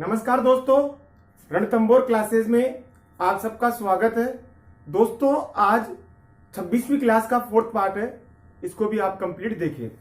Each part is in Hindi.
नमस्कार दोस्तों, रणथंभौर क्लासेस में आप सबका स्वागत है। दोस्तों आज 26वीं क्लास का फोर्थ पार्ट है, इसको भी आप कंप्लीट देखिए।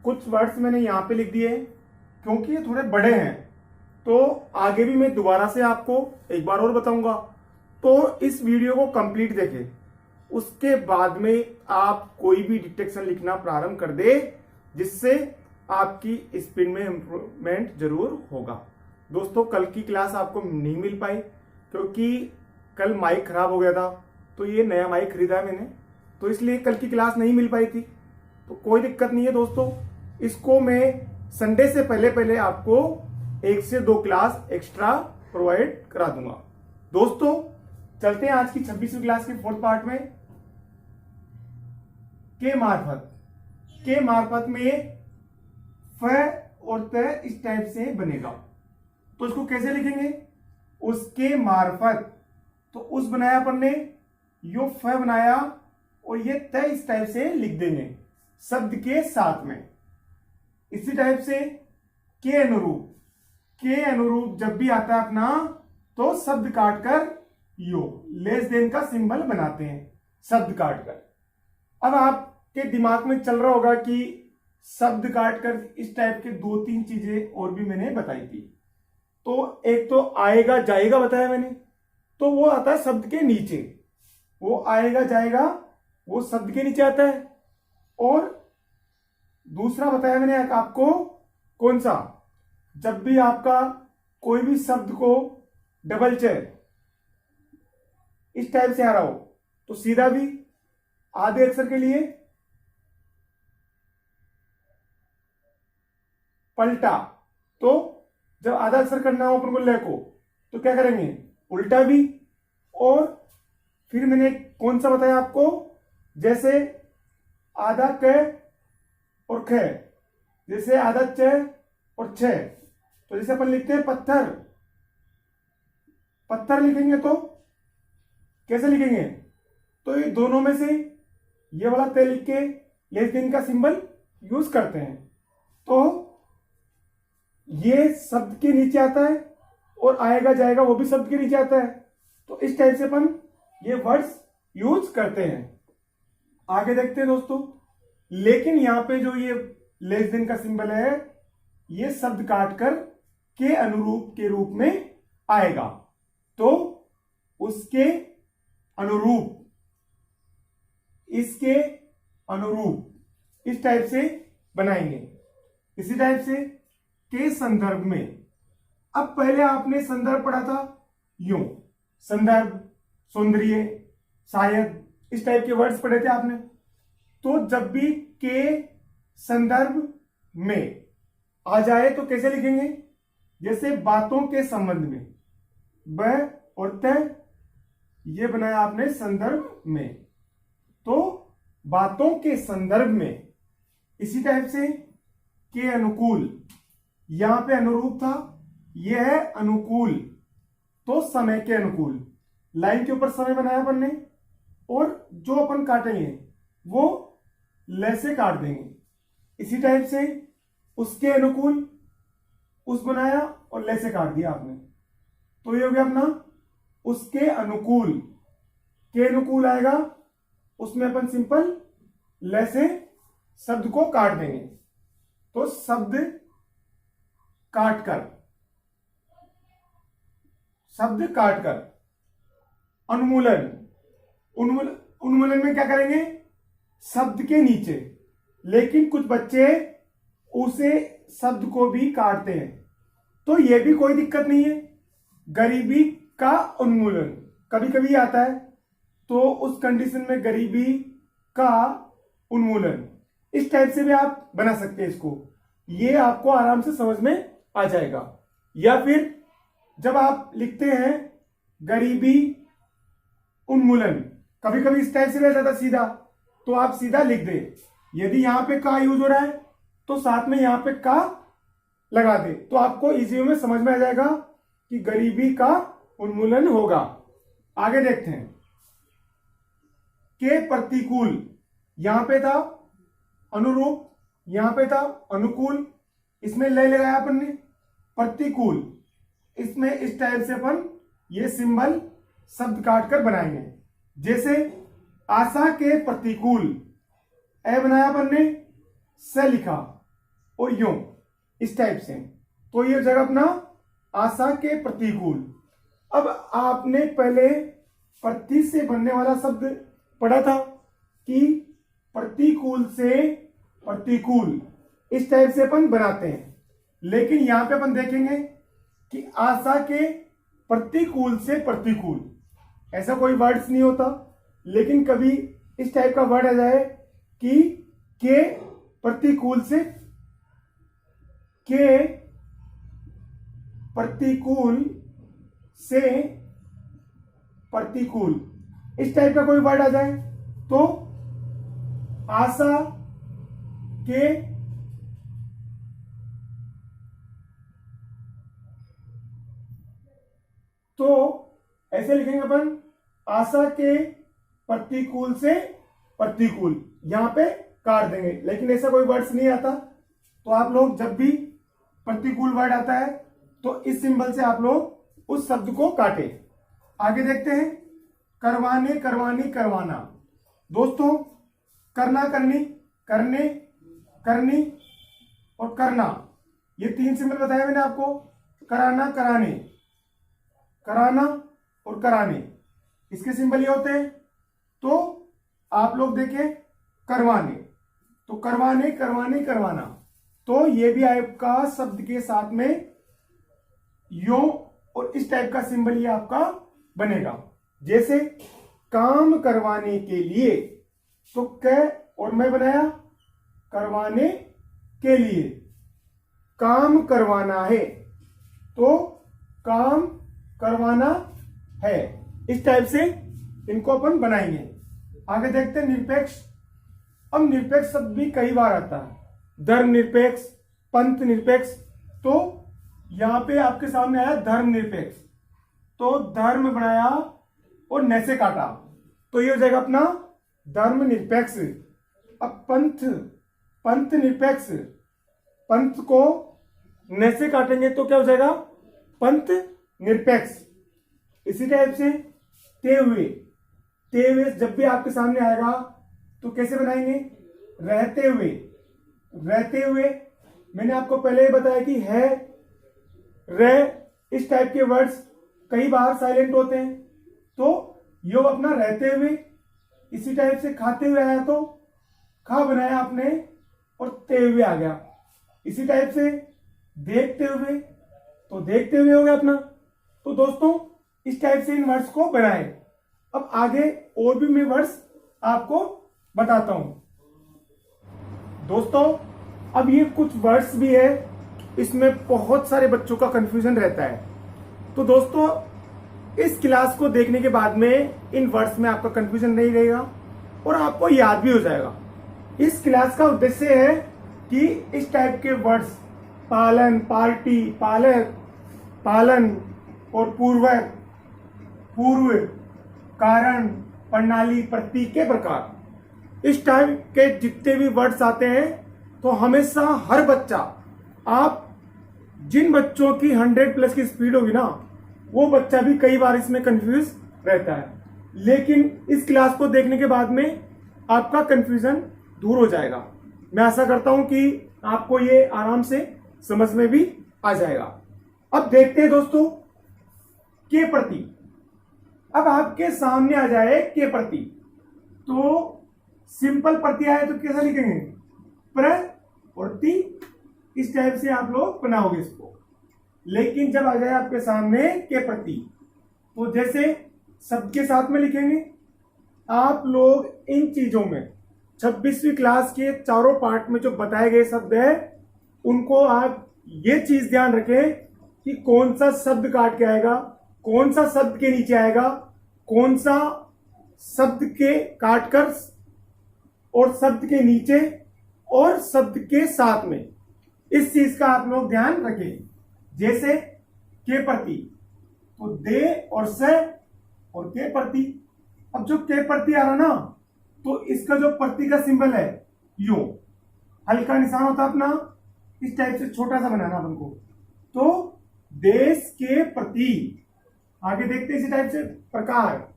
कुछ वर्ड्स मैंने यहाँ पे लिख दिए हैं क्योंकि ये थोड़े बड़े हैं, तो आगे भी मैं दोबारा से आपको एक बार और बताऊंगा। तो इस वीडियो को कंप्लीट देखें, उसके बाद में आप कोई भी डिटेक्शन लिखना प्रारंभ कर दे, जिससे आपकी स्पीड में इम्प्रूवमेंट जरूर होगा। दोस्तों कल की क्लास आपको नहीं मिल पाई क्योंकि कल माइक खराब हो गया था, तो ये नया माइक खरीदा है मैंने, तो इसलिए कल की क्लास नहीं मिल पाई थी। तो कोई दिक्कत नहीं है दोस्तों, इसको मैं संडे से पहले पहले आपको 1 से 2 क्लास एक्स्ट्रा प्रोवाइड करा दूंगा। दोस्तों चलते हैं आज की 26वीं क्लास के फोर्थ पार्ट में। के मार्फत में फ और त इस टाइप से बनेगा, तो इसको कैसे लिखेंगे? उसके मार्फत, तो उस बनाया अपन ने, यो फ बनाया और ये त इस टाइप से लिख देंगे शब्द के साथ में। इसी टाइप से के अनुरूप जब भी आता है अपना, तो शब्द काटकर यो लेस देन का सिंबल बनाते हैं शब्द काटकर। अब आपके दिमाग में चल रहा होगा कि शब्द काटकर इस टाइप के 2-3 चीजें और भी मैंने बताई थी। तो एक तो आएगा जाएगा बताया मैंने, तो वो आता है शब्द के नीचे, वो आएगा जाएगा वो शब्द के नीचे आता है। और दूसरा बताया मैंने आपको, कौन सा? जब भी आपका कोई भी शब्द को डबल चेक इस टाइप से आ रहा हो, तो सीधा भी आधे अक्षर के लिए पलटा, तो जब आधा अक्षर करना हो अपन को ले को, तो क्या करेंगे? उल्टा भी। और फिर मैंने कौन सा बताया आपको? जैसे आधा क और ख, जैसे आधा च और छ, तो जैसे अपन लिखते हैं पत्थर लिखेंगे तो कैसे लिखेंगे? तो ये दोनों में से ये वाला त लिख के लेस देन का सिंबल यूज करते हैं, तो ये शब्द के नीचे आता है और आएगा जाएगा वो भी शब्द के नीचे आता है। तो इस टाइप से अपन ये वर्ड्स यूज करते हैं। आगे देखते हैं दोस्तों, लेकिन यहां पे जो ये लेस देन का सिंबल है, ये शब्द काटकर के अनुरूप के रूप में आएगा, तो उसके अनुरूप, इसके अनुरूप इस टाइप से बनाएंगे। इसी टाइप से के संदर्भ में, अब पहले आपने संदर्भ पढ़ा था यूं, संदर्भ, सौंदर्य, शायद, इस टाइप के वर्ड्स पढ़े थे आपने। तो जब भी के संदर्भ में आ जाए तो कैसे लिखेंगे? जैसे बातों के संबंध में, ब और त, ये बनाया आपने संदर्भ में, तो बातों के संदर्भ में। इसी टाइप से के अनुकूल, यहां पे अनुरूप था, यह है अनुकूल, तो समय के अनुकूल, लाइन के ऊपर समय बनाया अपन ने, और जो अपन काटेंगे वो ले से काट देंगे। इसी टाइप से उसके अनुकूल, उस बनाया और ले से काट दिया आपने, तो ये हो गया अपना उसके अनुकूल। के अनुकूल आएगा, उसमें अपन सिंपल ले से शब्द को काट देंगे, तो शब्द काटकर उन्मूलन, उन्मूलन में क्या करेंगे? शब्द के नीचे, लेकिन कुछ बच्चे उसे शब्द को भी काटते हैं, तो यह भी कोई दिक्कत नहीं है। गरीबी का उन्मूलन कभी कभी आता है, तो उस कंडीशन में गरीबी का उन्मूलन इस टाइप से भी आप बना सकते हैं इसको, ये आपको आराम से समझ में आ जाएगा। या फिर जब आप लिखते हैं गरीबी उन्मूलन, कभी कभी इस टाइप से रहता था सीधा, तो आप सीधा लिख दे। यदि यहां पे का यूज हो रहा है तो साथ में यहां पे का लगा दे, तो आपको इजी में समझ में आ जाएगा कि गरीबी का उन्मूलन होगा। आगे देखते हैं, के प्रतिकूल, यहां पे था अनुरूप, यहां पे था अनुकूल, इसमें ले लगाया अपन ने। प्रतिकूल, इसमें इस टाइप से अपन ये सिंबल शब्द काट कर बनाएंगे। जैसे आशा के प्रतिकूल, ए बनाया अपन ने, स लिखा और यूं इस टाइप से, तो ये जगह अपना आशा के प्रतिकूल। अब आपने पहले प्रति से बनने वाला शब्द पढ़ा था कि प्रतिकूल से प्रतिकूल इस टाइप से अपन बनाते हैं, लेकिन यहां पे अपन देखेंगे कि आशा के प्रतिकूल से प्रतिकूल ऐसा कोई वर्ड्स नहीं होता, लेकिन कभी इस टाइप का वर्ड आ जाए कि के प्रतिकूल से, के प्रतिकूल से प्रतिकूल इस टाइप का कोई वर्ड आ जाए तो आशा के तो ऐसे लिखेंगे अपन, आशा के प्रतिकूल से प्रतिकूल, यहां पे काट देंगे, लेकिन ऐसा कोई वर्ड्स नहीं आता। तो आप लोग जब भी प्रतिकूल वर्ड आता है तो इस सिंबल से आप लोग उस शब्द को काटे। आगे देखते हैं, करवाने करवानी करवाना। दोस्तों करना करनी, करने करनी और करना, ये तीन सिंबल बताया मैंने आपको। कराना कराने, कराना और कराने, इसके सिंबल ये होते हैं। तो आप लोग देखें करवाने, तो करवाने करवाने करवाना, तो ये भी आपका शब्द के साथ में यो और इस टाइप का सिंबल ये आपका बनेगा। जैसे काम करवाने के लिए, तो क और मैं बनाया करवाने के लिए, काम करवाना है तो काम करवाना है, इस टाइप से इनको अपन बनाएंगे। आगे देखते हैं निरपेक्ष। अब निरपेक्ष शब्द भी कई बार आता है, धर्म निरपेक्ष, पंथ निरपेक्ष। तो यहां पे आपके सामने आया धर्म निरपेक्ष, तो धर्म बनाया और न से काटा, तो ये हो जाएगा अपना धर्म निरपेक्ष। अब पंथ, पंथ निरपेक्ष, पंथ को न से काटेंगे तो क्या हो जाएगा, पंथ निरपेक्ष। इसी टाइप से ते हुए, ते हुए जब भी आपके सामने आएगा तो कैसे बनाएंगे, रहते हुए, रहते हुए। मैंने आपको पहले ही बताया कि है, रह, इस टाइप के वर्ड्स कई बार साइलेंट होते हैं, तो यो अपना रहते हुए। इसी टाइप से खाते हुए आया तो खा बनाया आपने और ते हुए आ गया। इसी टाइप से देखते हुए, तो देखते हुए हो गया अपना। तो दोस्तों इस टाइप से इन वर्ड्स को बनाए। अब आगे और भी मैं वर्ड्स आपको बताता हूं। दोस्तों अब ये कुछ वर्ड्स भी है, इसमें बहुत सारे बच्चों का कंफ्यूजन रहता है। तो दोस्तों इस क्लास को देखने के बाद में इन वर्ड्स में आपका कंफ्यूजन नहीं रहेगा और आपको याद भी हो जाएगा। इस क्लास का उद्देश्य है कि इस टाइप के वर्ड्स पालन, पार्टी, पालक, पालन और पूर्वक, पूर्व, कारण, प्रणाली, प्रतीक के प्रकार, इस टाइप के जितने भी वर्ड्स आते हैं तो हमेशा हर बच्चा, आप जिन बच्चों की 100+ की स्पीड होगी ना, वो बच्चा भी कई बार इसमें कंफ्यूज रहता है, लेकिन इस क्लास को देखने के बाद में आपका कंफ्यूजन दूर हो जाएगा। मैं आशा करता हूं कि आपको ये आराम से समझ में भी आ जाएगा। अब देखते हैं दोस्तों के प्रति। अब आपके सामने आ जाए के प्रति, तो सिंपल प्रति आए तो कैसा लिखेंगे, प्र और ति, इस टाइप से आप लोग बनाओगे इसको। लेकिन जब आ जाए आपके सामने के प्रति, तो जैसे शब्द के साथ में लिखेंगे। आप लोग इन चीजों में 26वीं क्लास के चारों पार्ट में जो बताए गए शब्द है, उनको आप ये चीज ध्यान रखें कि कौन सा शब्द काट के आएगा, कौन सा शब्द के नीचे आएगा, कौन सा शब्द के काटकर और शब्द के नीचे और शब्द के साथ में, इस चीज का आप लोग ध्यान रखें। जैसे के प्रति, तो दे और से और के प्रति। अब जो के प्रति आ रहा ना, तो इसका जो प्रति का सिंबल है यू, हल्का निशान होता अपना, इस टाइप से छोटा सा बनाना अपन को। तो देश के प्रति। आगे देखते हैं इसी टाइप से प्रकार,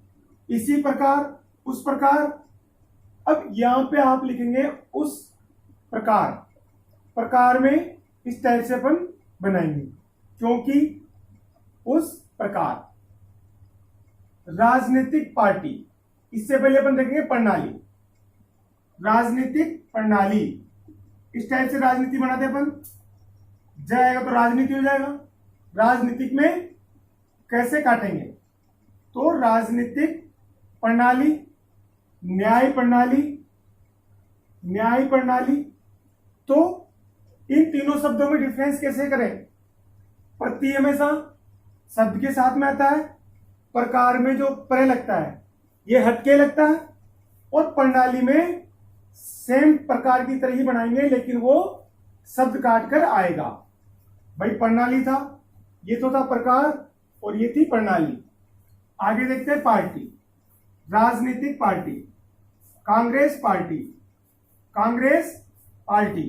इसी प्रकार, उस प्रकार। अब यहां पे आप लिखेंगे उस प्रकार, प्रकार में इस टाइप से अपन बनाएंगे, क्योंकि उस प्रकार। राजनीतिक पार्टी, इससे पहले अपन देखेंगे प्रणाली, राजनीतिक प्रणाली। इस टाइप से राजनीति बनाते हैं अपन, जाएगा तो राजनीति हो जाएगा। राजनीतिक में कैसे काटेंगे, तो राजनीतिक प्रणाली, न्याय प्रणाली, न्याय प्रणाली। तो इन तीनों शब्दों में डिफरेंस कैसे करें? प्रति हमेशा शब्द के साथ में आता है, प्रकार में जो पर लगता है ये हटके लगता है, और प्रणाली में सेम प्रकार की तरह ही बनाएंगे लेकिन वो शब्द काट कर आएगा। भाई प्रणाली था, ये तो था प्रकार, और ये थी प्रणाली। आगे देखते हैं पार्टी, राजनीतिक party, Congress party, Congress party.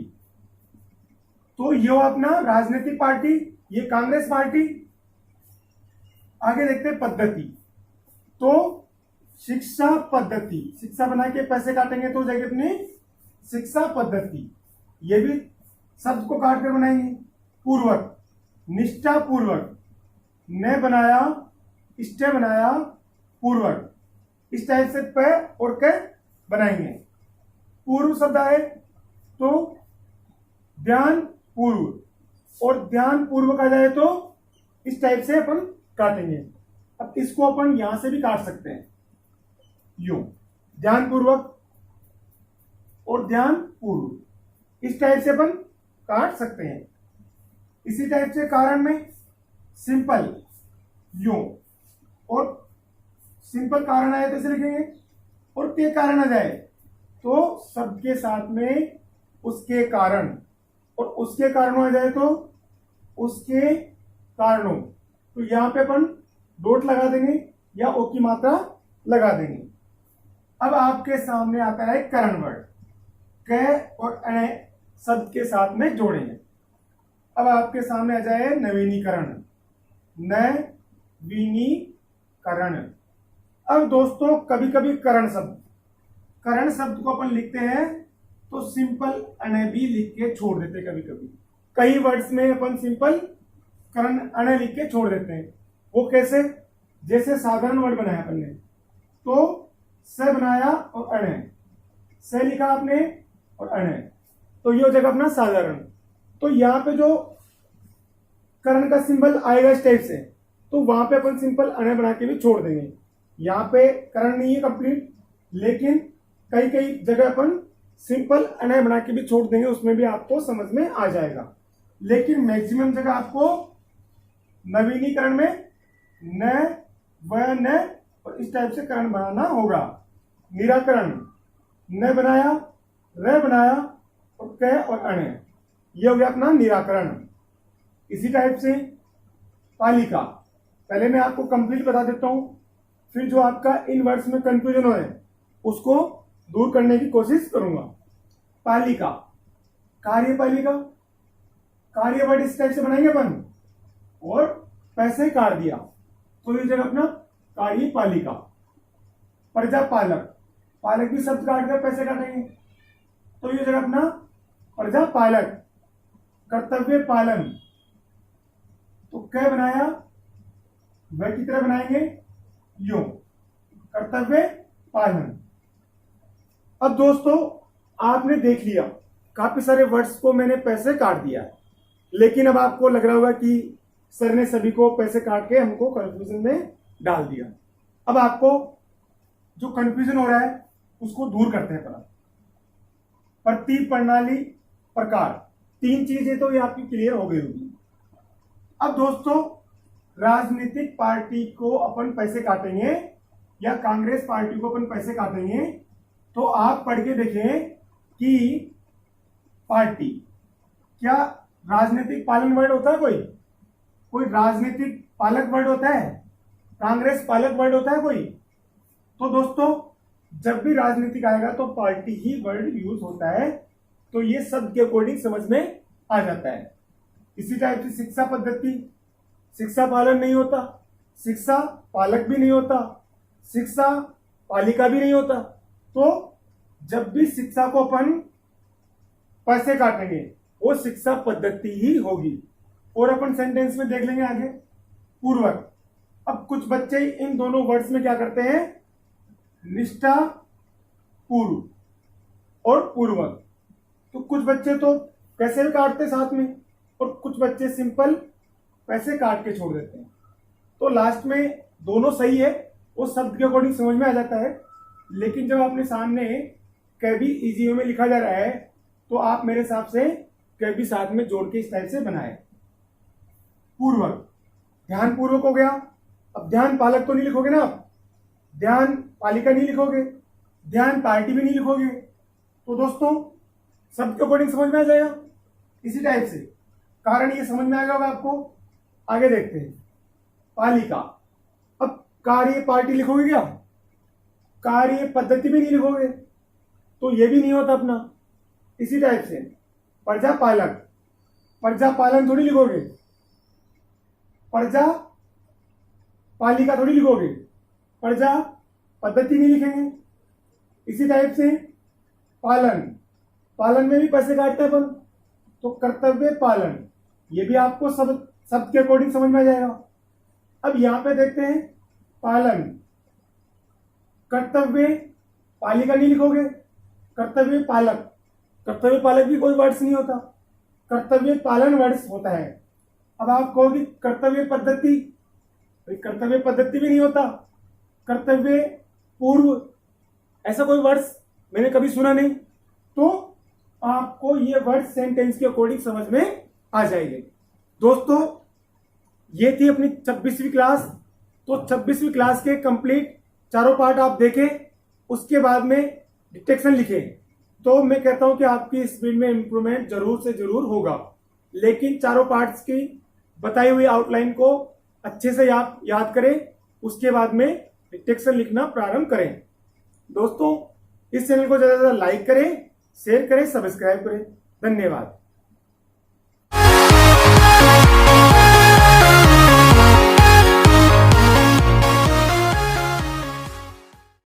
तो ये अपना राजनीतिक पार्टी, ये कांग्रेस पार्टी। आगे देखते हैं पद्धति, तो शिक्षा पद्धति, शिक्षा बना के पैसे काटेंगे तो जगह अपनी शिक्षा पद्धति, ये भी शब्द को काट कर बनाएंगे। पूर्वक, निष्ठा पूर्वक, ने बनाया, इष्टे बनाया, पूर्वक, इस टाइप से प और क बनाएंगे। पूर्व शब्द आए तो ध्यान पूर्व, और ध्यान पूर्वक आ जाए तो इस टाइप से अपन काटेंगे। अब इसको अपन यहां से भी काट सकते हैं, यूं, ध्यान पूर्वक और ध्यान पूर्व, इस टाइप से अपन काट सकते हैं। इसी टाइप से कारण में सिंपल, यूं, और सिंपल कारण आए तो इसे लिखेंगे, और के कारण आ जाए तो शब्द के साथ में उसके कारण, और उसके कारणों आ जाए तो उसके कारणों। तो यहां पे अपन डॉट लगा देंगे या ओ की मात्रा लगा देंगे। अब आपके सामने आता है करण वर्ड, क और अ शब्द के साथ में जोड़ेंगे। अब आपके सामने आ जाए नवीनीकरण, नवीनीकरण। अब दोस्तों कभी कभी करण शब्द को अपन लिखते हैं तो सिंपल अने भी लिख के छोड़ देते हैं। कभी कभी कई वर्ड्स में अपन सिंपल करण अने लिख के छोड़ देते हैं। वो कैसे? जैसे साधारण वर्ड बनाया अपन ने तो स बनाया और अणे, स लिखा आपने और अणे, तो ये हो जाएगा अपना साधारण। तो यहाँ पे जो करण का सिंबल आएगा इस टाइप से, तो वहां पे अपन सिंपल अणे बना के भी छोड़ देंगे। यहाँ पे करण नहीं है कंप्लीट, लेकिन कई कई जगह अपन सिंपल अणे बना के भी छोड़ देंगे, उसमें भी आपको समझ में आ जाएगा। लेकिन मैक्सिमम जगह आपको नवीनीकरण में न, व, न और इस टाइप से करण बनाना होगा। निराकरण, न बनाया, र बनाया और क और अणे, ये हो गया अपना निराकरण। इसी टाइप से पालिका, पहले मैं आपको कंप्लीट बता देता हूं, फिर जो आपका इन वर्ड्स में कंफ्यूजन हो उसको दूर करने की कोशिश करूंगा। पालिका, कार्यपालिका, कार्य वर्ड इस टाइप से बनाएंगे अपन, और पैसे काट दिया तो ये जगह अपना कार्यपालिका। प्रजापालक, पालक भी शब्द काट कर पैसे काटेंगे तो ये जगह अपना प्रजापालक। कर्तव्य पालन, तो क्या बनाया, वह की तरह बनाएंगे यूं, कर्तव्य पालन। अब दोस्तों आपने देख लिया काफी सारे वर्ड्स को मैंने पैसे काट दिया, लेकिन अब आपको लग रहा होगा कि सर ने सभी को पैसे काट के हमको कंफ्यूजन में डाल दिया। अब आपको जो कंफ्यूजन हो रहा है उसको दूर करते हैं। प्रति, प्रणाली, प्रकार, तीन चीजें तो ये आपकी क्लियर हो गई होगी। अब दोस्तों राजनीतिक पार्टी को अपन पैसे काटेंगे या कांग्रेस पार्टी को अपन पैसे काटेंगे, तो आप पढ़ के देखें कि पार्टी क्या राजनीतिक पालन वर्ड होता है? कोई राजनीतिक पालक वर्ड होता है? कांग्रेस पालक वर्ड होता है कोई? तो दोस्तों जब भी राजनीतिक आएगा तो पार्टी ही वर्ड यूज होता है, तो ये शब्द के अकॉर्डिंग समझ में आ जाता है। इसी टाइप से शिक्षा पद्धति, शिक्षा पालन नहीं होता, शिक्षा पालक भी नहीं होता, शिक्षा पालिका भी नहीं होता। तो जब भी शिक्षा को अपन पैसे काटेंगे वो शिक्षा पद्धति ही होगी। और अपन सेंटेंस में देख लेंगे आगे पूर्वक। अब कुछ बच्चे इन दोनों वर्ड्स में क्या करते हैं, निष्ठा पूर्व और पूर्वक। तो कुछ बच्चे तो पैसे भी काटते साथ में और कुछ बच्चे सिंपल पैसे काट के छोड़ देते हैं। तो लास्ट में दोनों सही है, वो शब्द के अकॉर्डिंग समझ में आ जाता है। लेकिन जब आपने सामने कभी इजी में लिखा जा रहा है तो आप मेरे हिसाब से कभी साथ में जोड़ के इस टाइप से बनाए। पूर्वक, ध्यान पूर्वक हो गया। अब ध्यान पालक तो नहीं लिखोगे ना आप, ध्यान पालिका नहीं लिखोगे, ध्यान पार्टी भी नहीं लिखोगे। तो दोस्तों शब्द के अकॉर्डिंग समझ में आ जाएगा इसी टाइप से। कारण ये समझ में आएगा होगा आपको। आगे देखते हैं पालिका। अब कार्य पार्टी लिखोगे क्या, कार्य पद्धति भी नहीं लिखोगे तो ये भी नहीं होता अपना। इसी टाइप से प्रजा पालक, प्रजा पालन थोड़ी लिखोगे, प्रजा पालिका थोड़ी लिखोगे, प्रजा पद्धति नहीं लिखेंगे। इसी टाइप से पालन, पालन में भी पैसे काटते हैं अपन, तो कर्तव्य पालन, ये भी आपको शब्द के अकॉर्डिंग समझ में आ जाएगा। अब यहां पे देखते हैं पालन, कर्तव्य पालिका नहीं लिखोगे, कर्तव्य पालक, कर्तव्य पालक भी कोई वर्ड्स नहीं होता, कर्तव्य पालन वर्ड्स होता है। अब आप कहोगे कर्तव्य पद्धति, कर्तव्य पद्धति भी नहीं होता, कर्तव्य पूर्व, ऐसा कोई वर्ड्स मैंने कभी सुना नहीं। तो आपको ये वर्ड सेंटेंस के अकॉर्डिंग समझ में आ जाएंगे। दोस्तों ये थी अपनी 26वीं क्लास। तो 26वीं क्लास के कंप्लीट चारों पार्ट आप देखें, उसके बाद में डिटेक्शन लिखें। तो मैं कहता हूं कि आपकी स्पीड में इंप्रूवमेंट जरूर से जरूर होगा। लेकिन चारों पार्ट्स की बताई हुई आउटलाइन को अच्छे से आप याद करें, उसके बाद में डिटेक्शन लिखना प्रारंभ करें। दोस्तों इस चैनल को ज्यादा से ज्यादा लाइक करें, शेयर करें, सब्सक्राइब करें। धन्यवाद।